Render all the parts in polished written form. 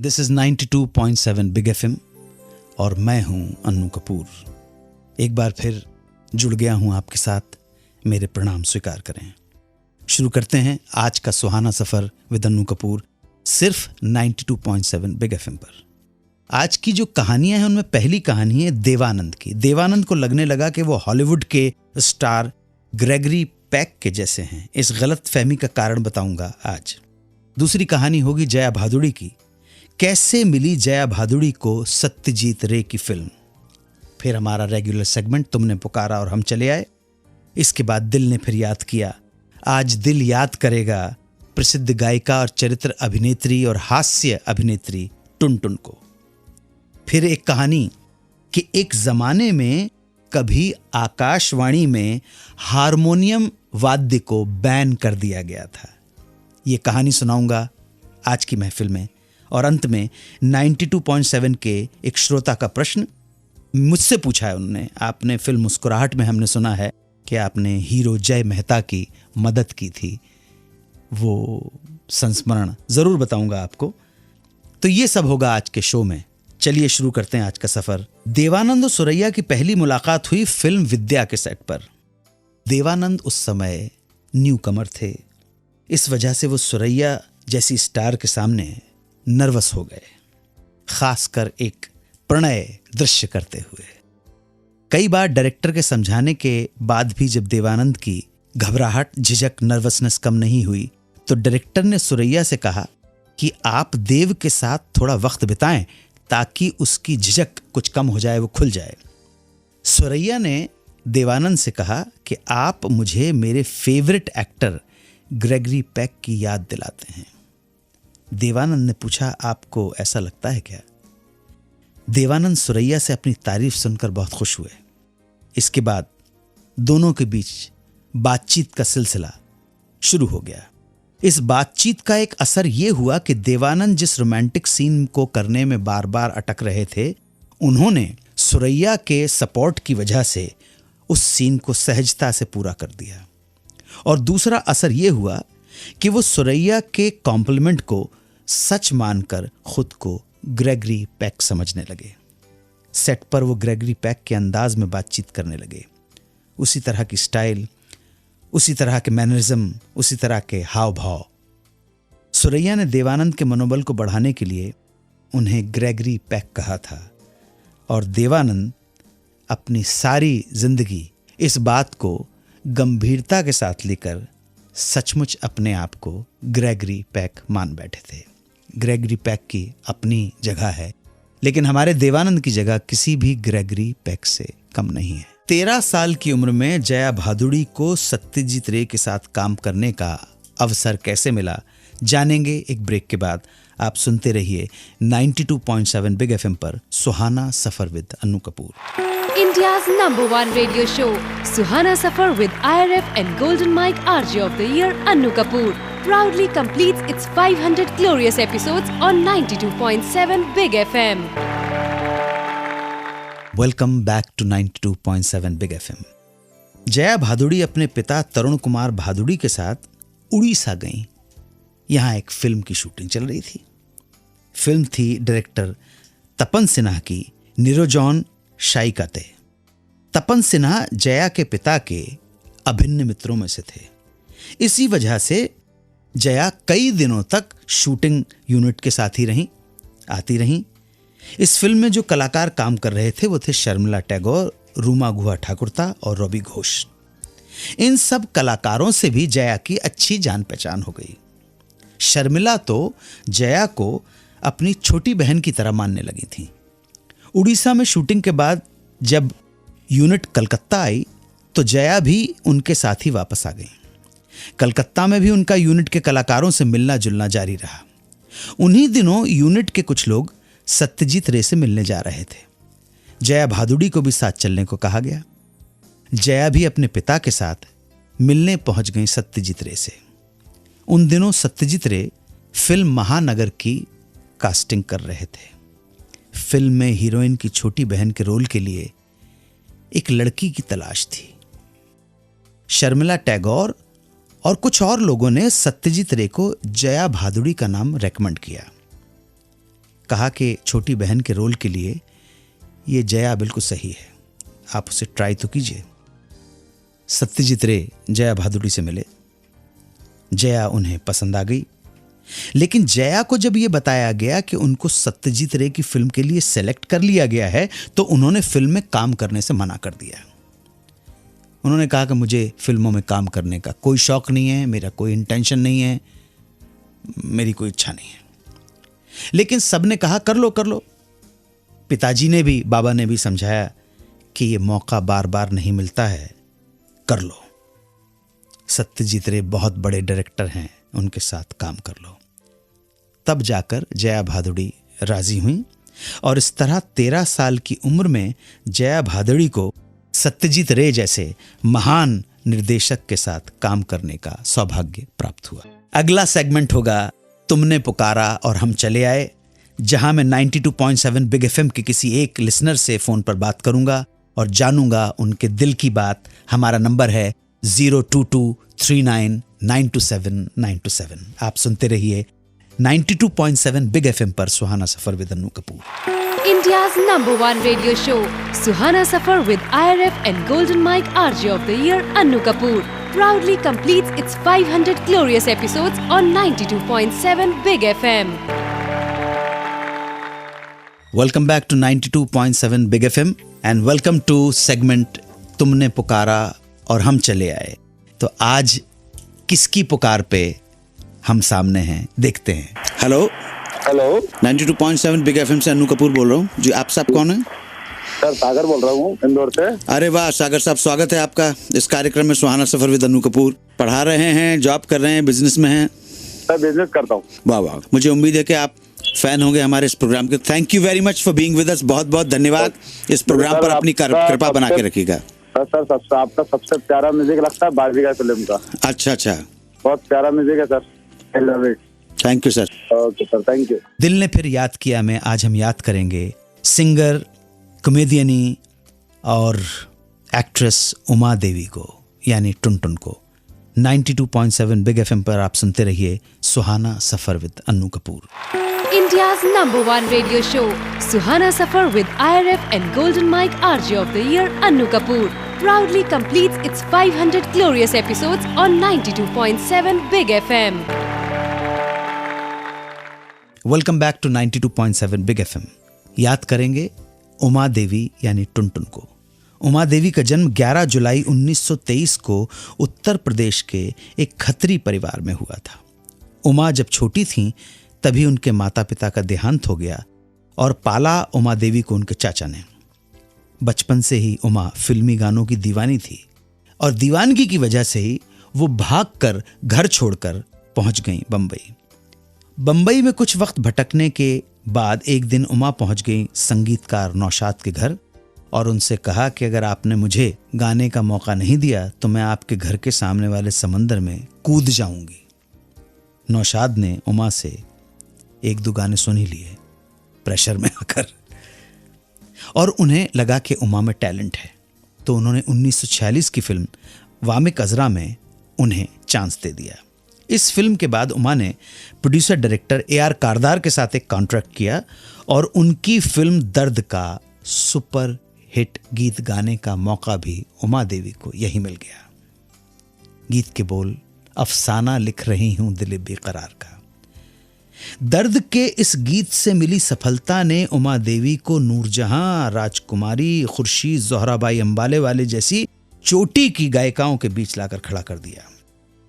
This is 92.7 Big FM और मैं हूं अन्नू कपूर। एक बार फिर जुड़ गया हूं आपके साथ, मेरे प्रणाम स्वीकार करें। शुरू करते हैं आज का सुहाना सफर विद अन्नू कपूर, सिर्फ 92.7 बिग एफएम पर। आज की जो कहानियां हैं उनमें पहली कहानी है देवानंद की। देवानंद को लगने लगा कि वो हॉलीवुड के स्टार ग्रेगरी पैक के जैसे हैं। इस गलत फहमी का कारण बताऊंगा आज। दूसरी कहानी होगी जया भादुड़ी की। कैसे मिली जया भादुड़ी को सत्यजीत रे की फिल्म। फिर हमारा रेगुलर सेगमेंट तुमने पुकारा और हम चले आए। इसके बाद दिल ने फिर याद किया। आज दिल याद करेगा प्रसिद्ध गायिका और चरित्र अभिनेत्री और हास्य अभिनेत्री टुनटुन को। फिर एक कहानी कि एक जमाने में कभी आकाशवाणी में हारमोनियम वाद्य को बैन कर दिया गया था। ये कहानी सुनाऊंगा आज की महफिल में। और अंत में 92.7 के एक श्रोता का प्रश्न मुझसे पूछा है उन्होंने। आपने फिल्म मुस्कुराहट में हमने सुना है कि आपने हीरो जय मेहता की मदद की थी, वो संस्मरण जरूर बताऊंगा आपको। तो ये सब होगा आज के शो में। चलिए शुरू करते हैं आज का सफर। देवानंद और सुरैया की पहली मुलाकात हुई फिल्म विद्या के सेट पर। देवानंद उस समय न्यू कमर थे, इस वजह से वो सुरैया जैसी स्टार के सामने नर्वस हो गए, खासकर एक प्रणय दृश्य करते हुए। कई बार डायरेक्टर के समझाने के बाद भी जब देवानंद की घबराहट, झिझक, नर्वसनेस कम नहीं हुई तो डायरेक्टर ने सुरैया से कहा कि आप देव के साथ थोड़ा वक्त बिताएं ताकि उसकी झिझक कुछ कम हो जाए, वो खुल जाए। सुरैया ने देवानंद से कहा कि आप मुझे मेरे फेवरेट एक्टर ग्रेगरी पैक की याद दिलाते हैं। देवानंद ने पूछा, आपको ऐसा लगता है क्या? देवानंद सुरैया से अपनी तारीफ सुनकर बहुत खुश हुए। इसके बाद दोनों के बीच बातचीत का सिलसिला शुरू हो गया। इस बातचीत का एक असर यह हुआ कि देवानंद जिस रोमांटिक सीन को करने में बार बार अटक रहे थे, उन्होंने सुरैया के सपोर्ट की वजह से उस सीन को सहजता से पूरा कर दिया। और दूसरा असर यह हुआ कि वो सुरैया के कॉम्प्लीमेंट को सच मानकर खुद को ग्रेगरी पैक समझने लगे। सेट पर वो ग्रेगरी पैक के अंदाज में बातचीत करने लगे। उसी तरह की स्टाइल, उसी तरह के मैनरिज्म, उसी तरह के हाव भाव। सुरैया ने देवानंद के मनोबल को बढ़ाने के लिए उन्हें ग्रेगरी पैक कहा था और देवानंद अपनी सारी जिंदगी इस बात को गंभीरता के साथ लेकर सचमुच अपने आप को ग्रेगरी पैक मान बैठे थे। ग्रेगरी पैक की अपनी जगह है, लेकिन हमारे देवानंद की जगह किसी भी ग्रेगरी पैक से कम नहीं है। 13 साल की उम्र में जया भादुड़ी को सत्यजीत रे के साथ काम करने का अवसर कैसे मिला, जानेंगे एक ब्रेक के बाद। आप सुनते रहिए 92.7 बिग एफएम पर सुहाना सफर with Annu Kapoor. India's #1 radio show, Suhana Safar with IRF and Golden Mike RJ of the Year, Annu Kapoor, proudly completes its 500 glorious episodes on 92.7 Big FM. Welcome back to 92.7 Big FM. Jaya Bhaduri अपने पिता तरुण कुमार भादुड़ी के साथ उड़ीसा गईं। यहाँ एक film की shooting चल रही थी। फिल्म थी डायरेक्टर तपन सिन्हा की, निरोजॉन शाइकाते। तपन सिन्हा जया के पिता के अभिन्न मित्रों में से थे। इसी वजह से जया कई दिनों तक शूटिंग यूनिट के साथ ही आती रहीं। इस फिल्म में जो कलाकार काम कर रहे थे वो थे शर्मिला टैगोर, रूमा गुहा ठाकुरता और रॉबी घोष। इन सब कलाकारों से भी जया की अच्छी जान पहचान हो गई। शर्मिला तो जया को अपनी छोटी बहन की तरह मानने लगी थी। उड़ीसा में शूटिंग के बाद जब यूनिट कलकत्ता आई तो जया भी उनके साथ ही वापस आ गई। कलकत्ता में भी उनका यूनिट के कलाकारों से मिलना जुलना जारी रहा। उन्हीं दिनों यूनिट के कुछ लोग सत्यजीत रे से मिलने जा रहे थे। जया भादुड़ी को भी साथ चलने को कहा गया। जया भी अपने पिता के साथ मिलने पहुंच गई सत्यजीत रे से। उन दिनों सत्यजीत रे फिल्म महानगर की कास्टिंग कर रहे थे। फिल्म में हीरोइन की छोटी बहन के रोल के लिए एक लड़की की तलाश थी। शर्मिला टैगोर और कुछ और लोगों ने सत्यजीत रे को जया भादुड़ी का नाम रेकमेंड किया। कहा कि छोटी बहन के रोल के लिए ये जया बिल्कुल सही है, आप उसे ट्राई तो कीजिए। सत्यजीत रे जया भादुड़ी से मिले, जया उन्हें पसंद आ गई, लेकिन जया को जब यह बताया गया कि उनको सत्यजीत रे की फिल्म के लिए सेलेक्ट कर लिया गया है तो उन्होंने फिल्म में काम करने से मना कर दिया। उन्होंने कहा कि मुझे फिल्मों में काम करने का कोई शौक नहीं है, मेरा कोई इंटेंशन नहीं है, मेरी कोई इच्छा नहीं है। लेकिन सबने कहा कर लो कर लो। पिताजी ने भी, बाबा ने भी समझाया कि ये मौका बार बार नहीं मिलता है, कर लो। सत्यजीत रे बहुत बड़े डायरेक्टर हैं, उनके साथ काम कर लो। तब जाकर जया भादुड़ी राजी हुई और इस तरह 13 साल की उम्र में जया भादुड़ी को सत्यजीत रे जैसे महान निर्देशक के साथ काम करने का सौभाग्य प्राप्त हुआ। अगला सेगमेंट होगा तुमने पुकारा और हम चले आए, जहां मैं 92.7 बिग एफएम के किसी एक लिसनर से फोन पर बात करूंगा और जानूंगा उनके दिल की बात। हमारा नंबर है 02239927927। आप सुनते रहिए 92.7 बिग एफएम पर सुहाना सफर with Annu Kapoor. India's #1 radio show, Suhana Safar with IRF and Golden Mike RJ of the Year, Annu Kapoor, proudly completes its 500 glorious episodes on 92.7 Big FM. Welcome back to 92.7 Big FM and welcome to segment तुमने पुकारा और हम चले आए। तो आज किसकी पुकार पे हम सामने हैं, देखते हैं। हेलो 92.7 बिग एफएम से अनु कपूर बोल रहा हूँ जी। आप साहब कौन है? सर सागर बोल रहा हूँ इंदौर से। अरे वाह सागर साहब, स्वागत है आपका इस कार्यक्रम में सुहाना सफर विद अनु कपूर। पढ़ा रहे हैं, जॉब कर रहे हैं, बिजनेस में हैं? सर बिजनेस करता हूँ। वाह वाह, मुझे उम्मीद है कि आप फैन होंगे हमारे इस प्रोग्राम के। Thank you very much for being with us. बहुत बहुत धन्यवाद। इस प्रोग्राम पर अपनी कृपा बना के रखिएगा। सर सबसे आपका सबसे प्यारा म्यूजिक लगता है बाजीगर फिल्म का। अच्छा, बहुत प्यारा म्यूजिक है sir, I love it. Thank you sir. Okay sir, thank you. दिल ने फिर याद किया में आज हम याद करेंगे सिंगर, कॉमेडियनी और एक्ट्रेस उमा देवी को, यानी टुनटुन को। 92.7 बिग एफएम पर आप सुनते रहिए सुहाना सफर with Annu Kapoor. India's #1 radio show, Suhana Safar with IRF and Golden Mike RJ of the Year, Annu Kapoor, proudly completes its 500 glorious episodes on 92.7 Big FM. Welcome back to 92.7 Big FM. याद करेंगे उमा देवी यानी टुनटुन को। उमा देवी का जन्म 11 जुलाई 1923 को उत्तर प्रदेश के एक खत्री परिवार में हुआ था। उमा जब छोटी थीं तभी उनके माता पिता का देहांत हो गया और पाला उमा देवी को उनके चाचा ने। बचपन से ही उमा फिल्मी गानों की दीवानी थी और दीवानगी की वजह से ही वो भागकर घर छोड़कर पहुंच गई बम्बई। बम्बई में कुछ वक्त भटकने के बाद एक दिन उमा पहुंच गई संगीतकार नौशाद के घर और उनसे कहा कि अगर आपने मुझे गाने का मौका नहीं दिया तो मैं आपके घर के सामने वाले समंदर में कूद जाऊंगी। नौशाद ने उमा से एक दो गाने सुन ही लिए प्रेशर में आकर, और उन्हें लगा कि उमा में टैलेंट है, तो उन्होंने 1946 की फिल्म वामिक अजरा में उन्हें चांस दे दिया। इस फिल्म के बाद उमा ने प्रोड्यूसर डायरेक्टर AR कारदार के साथ एक कॉन्ट्रैक्ट किया और उनकी फिल्म दर्द का सुपर हिट गीत गाने का मौका भी उमा देवी को यही मिल गया। गीत के बोल, अफसाना लिख रही हूं दिल बेकरार का। दर्द के इस गीत से मिली सफलता ने उमा देवी को नूरजहां, राजकुमारी, खुर्शीद, जोहराबाई अंबाले वाले जैसी चोटी की गायिकाओं के बीच लाकर खड़ा कर दिया।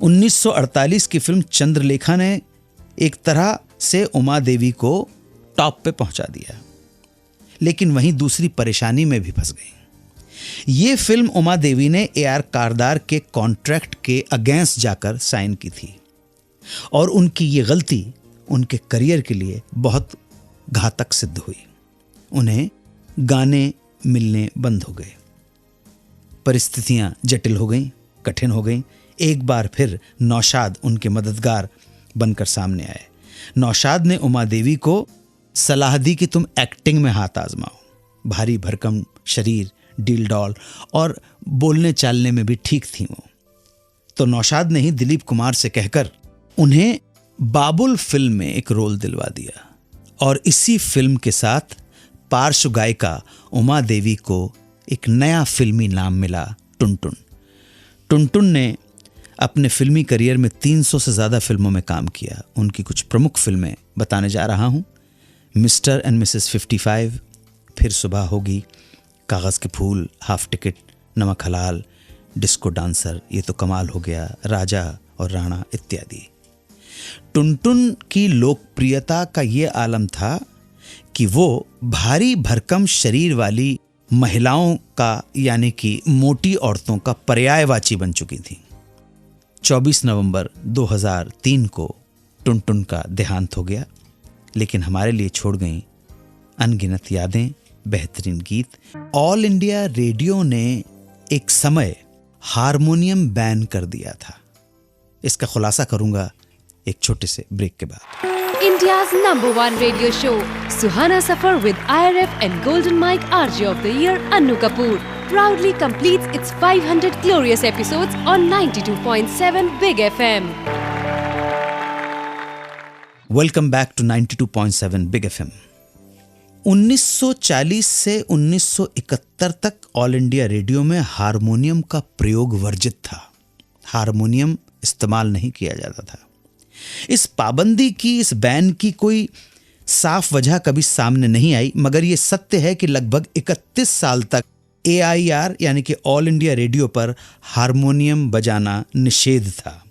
1948 की फिल्म चंद्रलेखा ने एक तरह से उमा देवी को टॉप पे पहुंचा दिया, लेकिन वहीं दूसरी परेशानी में भी फंस गई। ये फिल्म उमा देवी ने AR कारदार के कॉन्ट्रैक्ट के अगेंस्ट जाकर साइन की थी और उनकी ये गलती उनके करियर के लिए बहुत घातक सिद्ध हुई। उन्हें गाने मिलने बंद हो गए, परिस्थितियां जटिल हो गईं, कठिन हो गईं। एक बार फिर नौशाद उनके मददगार बनकर सामने आए। नौशाद ने उमा देवी को सलाह दी कि तुम एक्टिंग में हाथ आजमाओ। भारी भरकम शरीर, डील डॉल और बोलने चालने में भी ठीक थी वो। तो नौशाद ने ही दिलीप कुमार से कहकर उन्हें बाबुल फिल्म में एक रोल दिलवा दिया और इसी फिल्म के साथ पार्श्व गायिका उमा देवी को एक नया फिल्मी नाम मिला, टुनटुन। टुनटुन ने अपने फिल्मी करियर में 300 से ज़्यादा फिल्मों में काम किया। उनकी कुछ प्रमुख फिल्में बताने जा रहा हूँ। मिस्टर एंड मिसेस 55, फिर सुबह होगी, कागज़ के फूल, हाफ टिकट, नमक हलाल, डिस्को डांसर, ये तो कमाल हो गया, राजा और राणा इत्यादि। टुनटुन की लोकप्रियता का ये आलम था कि वो भारी भरकम शरीर वाली महिलाओं का यानी कि मोटी औरतों का पर्यायवाची बन चुकी थी। 24 नवंबर 2003 को टुनटुन का देहांत हो गया, लेकिन हमारे लिए छोड़ गईं अनगिनत यादें, बेहतरीन गीत। ऑल इंडिया रेडियो ने एक समय हारमोनियम बैन कर दिया था। इसका खुलासा करूंगा एक छोटे से ब्रेक के बाद। India's #1 radio show, Suhana Safar with IRF and Golden Mike RJ of the Year, Annu Kapoor, proudly completes its 500 glorious episodes on 92.7 Big FM. Welcome back to 92.7 Big FM. 1940 से 1971 तक ऑल इंडिया रेडियो में harmonium का प्रयोग वर्जित था। Harmonium इस्तेमाल नहीं किया जाता था। इस पाबंदी की, इस बैन की कोई साफ वजह कभी सामने नहीं आई, मगर यह सत्य है कि लगभग 31 साल तक AIR यानी कि ऑल इंडिया रेडियो पर हारमोनियम बजाना निषेध था।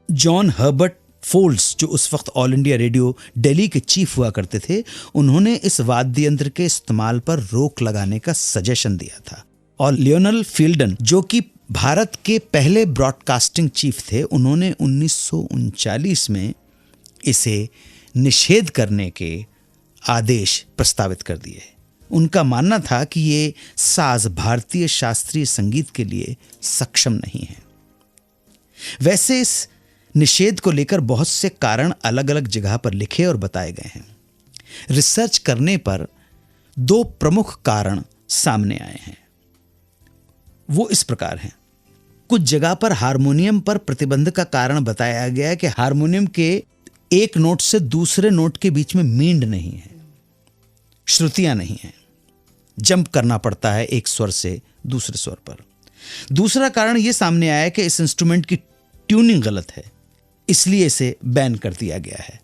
जॉन हर्बर्ट फोल्ड्स, जो उस वक्त ऑल इंडिया रेडियो दिल्ली के चीफ हुआ करते थे, उन्होंने इस वाद्य यंत्र के इस्तेमाल पर रोक लगाने का सजेशन दिया था। और लियोनल फील्डन, जो कि भारत के पहले ब्रॉडकास्टिंग चीफ थे, उन्होंने 1939 में इसे निषेध करने के आदेश प्रस्तावित कर दिए। उनका मानना था कि ये साज भारतीय शास्त्रीय संगीत के लिए सक्षम नहीं है। वैसे इस निषेध को लेकर बहुत से कारण अलग अलग जगह पर लिखे और बताए गए हैं। रिसर्च करने पर 2 प्रमुख कारण सामने आए हैं। वो इस प्रकार हैं। कुछ जगह पर हारमोनियम पर प्रतिबंध का कारण बताया गया है कि हारमोनियम के एक नोट से दूसरे नोट के बीच में मींड नहीं है, श्रुतियां नहीं है, जंप करना पड़ता है एक स्वर से दूसरे स्वर पर। दूसरा कारण यह सामने आया कि इस इंस्ट्रूमेंट की ट्यूनिंग गलत है, इसलिए इसे बैन कर दिया गया है।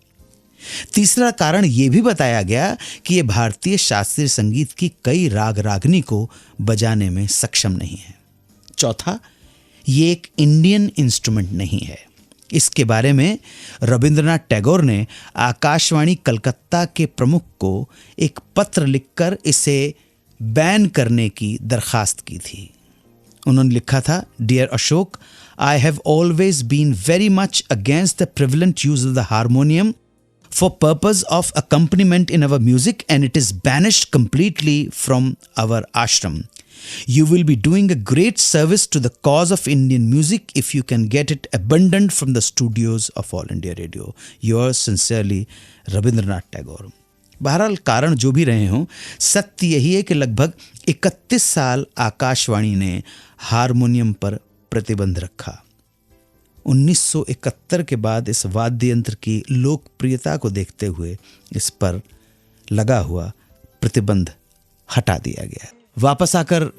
तीसरा कारण यह भी बताया गया कि यह भारतीय शास्त्रीय संगीत की कई राग रागनी को बजाने में सक्षम नहीं है। चौथा, ये एक इंडियन इंस्ट्रूमेंट नहीं है। इसके बारे में रविंद्रनाथ टैगोर ने आकाशवाणी कलकत्ता के प्रमुख को एक पत्र लिखकर इसे बैन करने की दरखास्त की थी। उन्होंने लिखा था, dear Ashok, I have always been very much against the prevalent use of the harmonium for purpose of accompaniment in our music, and it is banished completely from our ashram. You will be doing a great service to the cause of Indian music if you can get it abandoned from the studios of All India Radio. Yours sincerely, Rabindranath Tagore. बहरहाल कारण जो भी रहे हों, सत्य यही है कि लगभग 31 साल आकाशवाणी ने हारमोनियम पर प्रतिबंध रखा। 1971 के बाद इस वाद्य यंत्र की लोकप्रियता को देखते हुए इस पर लगा हुआ प्रतिबंध हटा दिया गया। वापस आकर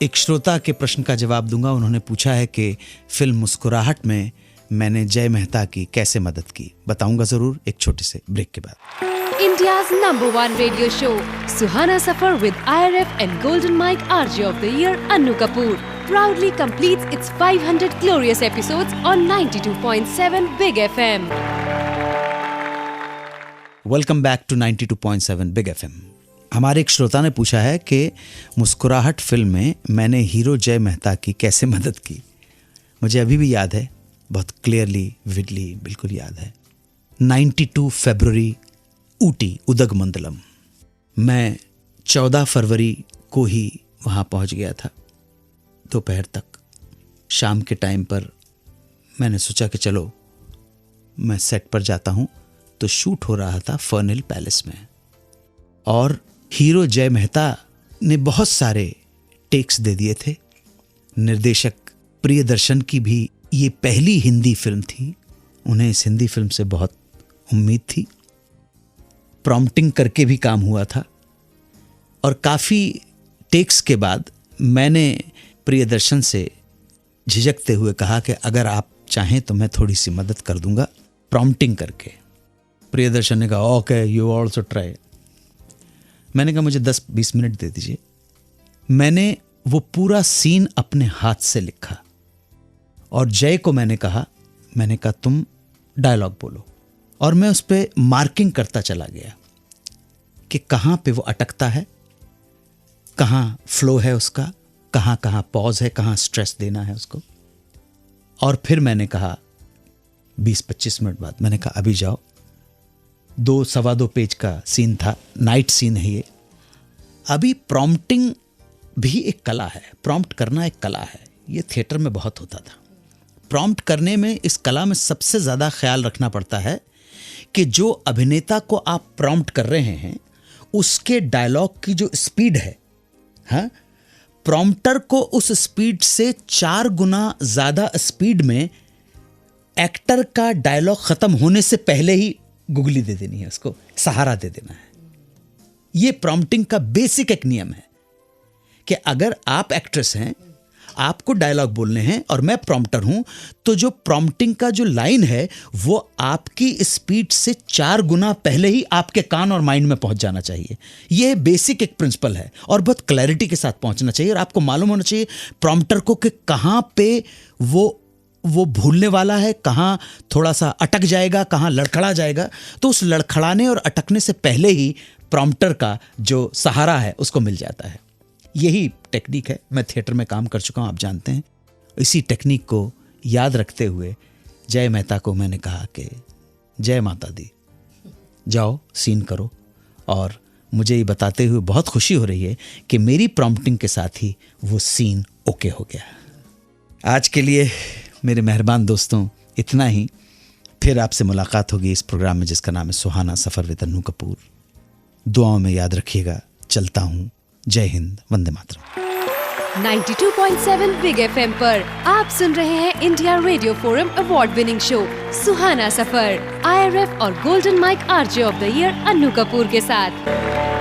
एक श्रोता के प्रश्न का जवाब दूंगा। उन्होंने पूछा है कि फिल्म मुस्कुराहट में मैंने जय मेहता की कैसे मदद की। बताऊंगा जरूर एक छोटे से ब्रेक के बाद। India's #1 radio show, Suhana Safar with IRF and Golden Mike RJ of the Year, Annu Kapoor, proudly completes its 500 glorious episodes on 92.7 Big FM. Welcome back to 92.7 Big FM. हमारे एक श्रोता ने पूछा है कि मुस्कुराहट फिल्म में मैंने हीरो जय मेहता की कैसे मदद की। मुझे अभी भी याद है, बहुत क्लियरली, विडली, बिल्कुल याद है। 92 फरवरी, ऊटी, उदगमंडलम। मैं 14 फरवरी को ही वहाँ पहुँच गया था। दोपहर तक, शाम के टाइम पर मैंने सोचा कि चलो मैं सेट पर जाता हूँ। तो शूट हो रहा था फर्निल पैलेस में, और हीरो जय मेहता ने बहुत सारे टेक्स दे दिए थे। निर्देशक प्रियदर्शन की भी ये पहली हिंदी फिल्म थी, उन्हें इस हिंदी फिल्म से बहुत उम्मीद थी। प्रॉम्प्टिंग करके भी काम हुआ था। और काफ़ी टेक्स के बाद मैंने प्रियदर्शन से झिझकते हुए कहा कि अगर आप चाहें तो मैं थोड़ी सी मदद कर दूंगा प्रॉम्प्टिंग करके। प्रियदर्शन ने कहा ओके, यू ऑल्सो ट्राई। मैंने कहा मुझे 10-20 मिनट दे दीजिए। मैंने वो पूरा सीन अपने हाथ से लिखा और जय को मैंने कहा तुम डायलॉग बोलो, और मैं उस पर मार्किंग करता चला गया कि कहाँ पे वो अटकता है, कहाँ फ्लो है उसका, कहाँ कहाँ पॉज है, कहाँ स्ट्रेस देना है उसको। और फिर मैंने कहा 20-25 मिनट बाद मैंने कहा अभी जाओ। 2-2.25 पेज का सीन था, नाइट सीन है ये। अभी प्रॉम्प्टिंग भी एक कला है, प्रॉम्प्ट करना एक कला है। ये थिएटर में बहुत होता था। प्रॉम्प्ट करने में, इस कला में सबसे ज़्यादा ख्याल रखना पड़ता है कि जो अभिनेता को आप प्रॉम्प्ट कर रहे हैं उसके डायलॉग की जो स्पीड है, हाँ, प्रॉम्प्टर को उस स्पीड से 4 गुना ज़्यादा स्पीड में एक्टर का डायलॉग ख़त्म होने से पहले ही गुगली दे देनी है, उसको सहारा दे देना है। ये प्रॉम्प्टिंग का बेसिक एक नियम है कि अगर आप एक्ट्रेस हैं, आपको डायलॉग बोलने हैं और मैं प्रॉम्प्टर हूं, तो जो प्रॉम्प्टिंग का जो लाइन है वो आपकी स्पीड से 4 गुना पहले ही आपके कान और माइंड में पहुंच जाना चाहिए। ये बेसिक एक प्रिंसिपल है और बहुत क्लैरिटी के साथ पहुंचना चाहिए। और आपको मालूम होना चाहिए प्रॉम्प्टर को कि कहां पे वो भूलने वाला है, कहां थोड़ा सा अटक जाएगा, कहां लड़खड़ा जाएगा। तो उस लड़खड़ाने और अटकने से पहले ही प्रॉम्प्टर का जो सहारा है उसको मिल जाता है। यही टेक्निक है। मैं थिएटर में काम कर चुका हूं, आप जानते हैं। इसी टेक्निक को याद रखते हुए जय मेहता को मैंने कहा कि जय माता दी, जाओ सीन करो। और मुझे ये बताते हुए बहुत खुशी हो रही है कि मेरी प्रॉम्प्टिंग के साथ ही वो सीन ओके हो गया। आज के लिए मेरे मेहरबान दोस्तों इतना ही। फिर आपसे मुलाकात होगी इस प्रोग्राम में जिसका नाम है सुहाना सफ़र विद अन्नू कपूर। दुआओं में याद रखिएगा। चलता हूँ। जय हिंद, वंदे मातरम। 92.7 बिग FM पर आप सुन रहे हैं India radio forum award winning show Suhana Safar, IRF और golden mic RJ of the year Annu Kapoor के साथ।